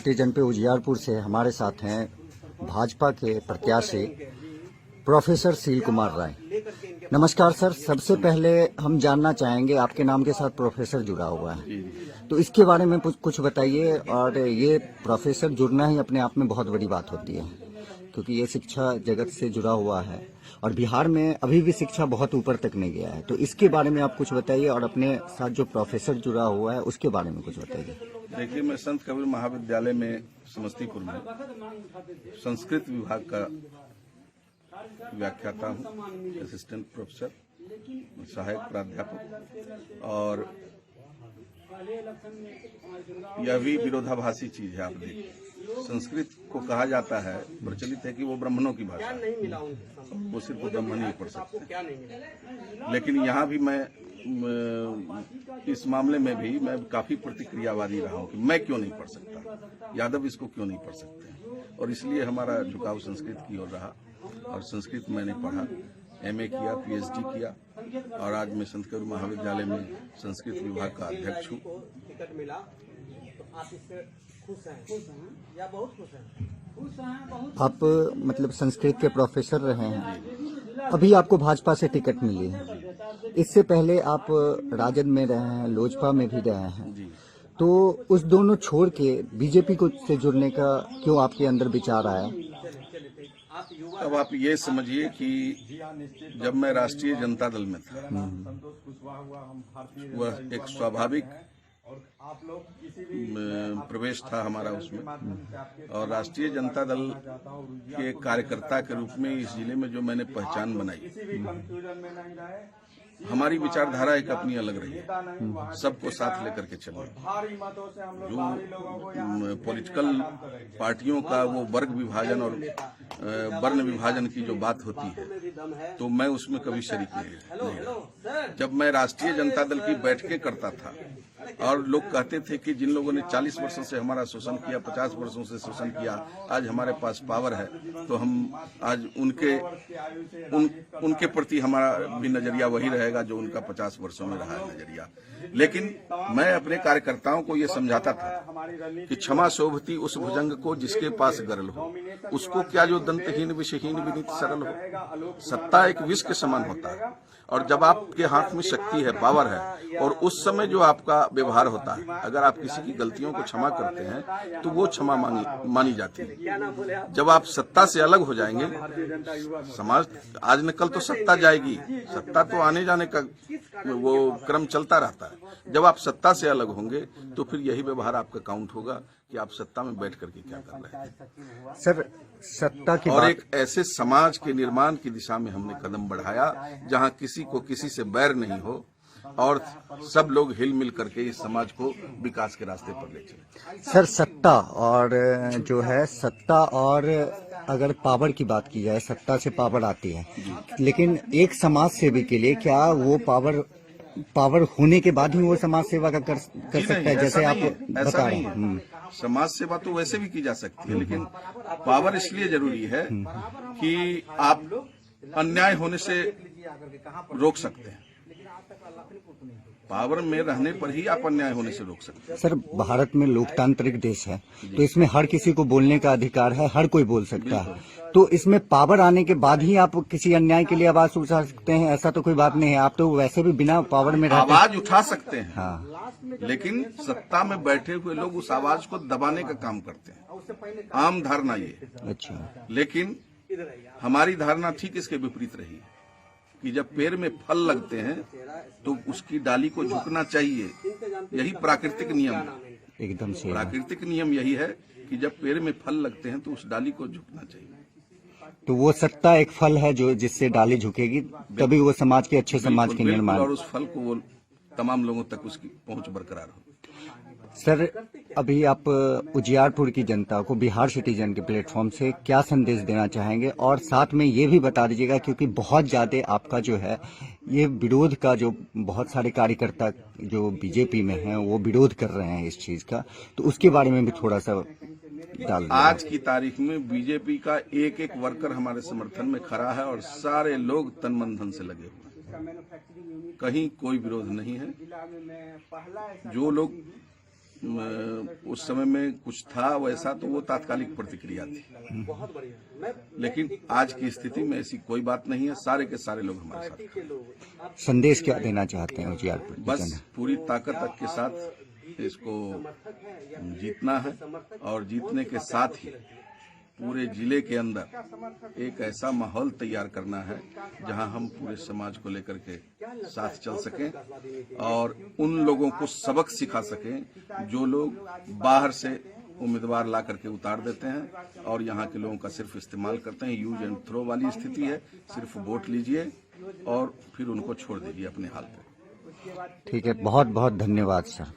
Citizen पे उजियारपुर से हमारे साथ हैं भाजपा के प्रत्याशी प्रोफेसर सील कुमार राय। नमस्कार सर, सबसे पहले हम जानना चाहेंगे आपके नाम के साथ प्रोफेसर जुड़ा हुआ है, तो इसके बारे में कुछ बताइए। और ये प्रोफेसर जुड़ना ही अपने आप में बहुत बड़ी बात होती है, क्योंकि ये शिक्षा जगत से जुड़ा हुआ है और बिहार में अभी भी शिक्षा बहुत ऊपर तक नहीं गया है। तो इसके बारे में आप कुछ बताइए और अपने साथ जो प्रोफेसर जुड़ा हुआ है उसके बारे में कुछ बताइए। देखिए, मैं संत कबीर महाविद्यालय में समस्तीपुर में संस्कृत विभाग का व्याख्याता हूँ, असिस्टेंट प्रोफेसर, सहायक प्राध्यापक। और यह भी विरोधाभासी चीज है। आप देखिए, संस्कृत को कहा जाता है, प्रचलित है कि वो ब्राह्मणों की भाषा है, वो सिर्फ ब्राह्मण ही पढ़ सकते हैं। लेकिन यहाँ भी मैं इस मामले में भी मैं काफी प्रतिक्रियावादी रहा हूँ कि मैं क्यों नहीं पढ़ सकता, यादव इसको क्यों नहीं पढ़ सकते। और इसलिए हमारा झुकाव संस्कृत की ओर रहा और संस्कृत मैंने पढ़ा, एमए किया, पीएचडी किया और आज मैं संत कबीर महाविद्यालय में संस्कृत विभाग का अध्यक्ष हूँ। आप मतलब संस्कृत के प्रोफेसर रहे हैं, अभी आपको भाजपा से टिकट मिली है। इससे पहले आप राजद में रहे हैं, लोजपा में भी रहे हैं, तो उस दोनों छोड़ के बीजेपी को से जुड़ने का क्यों आपके अंदर विचार आया? अब आप ये समझिए कि जब मैं राष्ट्रीय जनता दल में था, वह एक स्वाभाविक प्रवेश था हमारा उसमें। और राष्ट्रीय जनता दल के कार्यकर्ता के रूप में इस जिले में जो मैंने पहचान बनाई, हमारी विचारधारा एक अपनी अलग रही है, सबको साथ लेकर के चलना। जो पॉलिटिकल पार्टियों का वो वर्ग विभाजन और वर्ण विभाजन की जो बात होती है, तो मैं उसमें कभी शरीक नहीं रहा। जब मैं राष्ट्रीय जनता दल की बैठकें करता था और लोग कहते थे कि जिन लोगों ने 40 वर्षों से हमारा शोषण किया, 50 वर्षों से शोषण किया, आज हमारे पास पावर है, तो हम आज उनके प्रति हमारा भी नजरिया वही रहेगा जो उनका 50 वर्षों में रहा है नजरिया। लेकिन मैं अपने कार्यकर्ताओं को ये समझाता था कि क्षमा शोभती उस भुजंग को जिसके पास गरल हो, उसको क्या जो दंतहीन विषहीन विनीत सरल हो। सत्ता एक विष के समान होता है और जब आपके हाथ में शक्ति है, पावर है, और उस समय जो आपका व्यवहार होता है, अगर आप किसी की गलतियों को क्षमा करते हैं तो वो क्षमा मानी जाती है। जब आप सत्ता से अलग हो जाएंगे, समाज आज न कल तो सत्ता जाएगी, सत्ता तो आने जाने का वो क्रम चलता रहता है। जब आप सत्ता से अलग होंगे तो फिर यही व्यवहार आपका काउंट होगा कि आप सत्ता में बैठ करके क्या कर रहे हैं। सर, सत्ता की और एक ऐसे समाज के निर्माण की दिशा में हमने कदम बढ़ाया जहां किसी को किसी से बैर नहीं हो और सब लोग हिल मिल करके इस समाज को विकास के रास्ते पर ले चले। सर, सत्ता और जो है सत्ता और अगर पावर की बात की जाए, सत्ता से पावर आती है, लेकिन एक समाज सेवी के लिए क्या वो पावर होने के बाद ही वो समाज सेवा का कर सकता है? जैसे आप बता रहे हैं, समाज सेवा तो वैसे भी की जा सकती है, लेकिन पावर इसलिए जरूरी है कि आप अन्याय होने से रोक सकते हैं। पावर में रहने पर ही आप अन्याय होने से रोक सकते हैं। सर, भारत में लोकतांत्रिक देश है, तो इसमें हर किसी को बोलने का अधिकार है, हर कोई बोल सकता है। तो इसमें पावर आने के बाद ही आप किसी अन्याय के लिए आवाज उठा सकते हैं, ऐसा तो कोई बात नहीं है। आप तो वैसे भी बिना पावर में रहते आवाज उठा सकते हैं। हाँ, लेकिन सत्ता में बैठे हुए लोग उस आवाज को दबाने का काम करते हैं। आम धारणा ये। अच्छा, लेकिन हमारी धारणा ठीक इसके विपरीत रही कि जब पेड़ में फल लगते हैं तो उसकी डाली को झुकना चाहिए। यही प्राकृतिक नियम है। एकदम सही। प्राकृतिक नियम यही है कि जब पेड़ में फल लगते हैं तो उस डाली को झुकना चाहिए। तो वो सत्ता एक फल है जो जिससे डाली झुकेगी, तभी वो समाज के अच्छे समाज के निर्माण, और उस फल को वो तमाम लोगों तक उसकी पहुंच बरकरार हो। सर, अभी आप उजियारपुर की जनता को बिहार सिटीजन के प्लेटफॉर्म से क्या संदेश देना चाहेंगे? और साथ में ये भी बता दीजिएगा, क्योंकि बहुत ज्यादा आपका जो है ये विरोध का, जो बहुत सारे कार्यकर्ता जो बीजेपी में हैं वो विरोध कर रहे हैं इस चीज का, तो उसके बारे में भी थोड़ा सा डाल दीजिए। आज की तारीख में बीजेपी का एक एक वर्कर हमारे समर्थन में खड़ा है और सारे लोग तन मन धन से लगे हुए हैं। कहीं कोई विरोध नहीं है। जो लोग उस समय में कुछ था वैसा तो वो तात्कालिक प्रतिक्रिया थी, लेकिन आज की स्थिति में ऐसी कोई बात नहीं है। सारे के सारे लोग हमारे साथ हैं। संदेश क्या देना चाहते हैं उजियारपुर की बस जनता? पूरी ताकत के साथ इसको जीतना है और जीतने के साथ ही पूरे जिले के अंदर एक ऐसा माहौल तैयार करना है जहां हम पूरे समाज को लेकर के साथ चल सकें और उन लोगों को सबक सिखा सकें जो लोग बाहर से उम्मीदवार ला करके उतार देते हैं और यहाँ के लोगों का सिर्फ इस्तेमाल करते हैं। यूज एंड थ्रो वाली स्थिति है। सिर्फ वोट लीजिए और फिर उनको छोड़ दीजिए अपने हाल पे। ठीक है, बहुत बहुत धन्यवाद सर।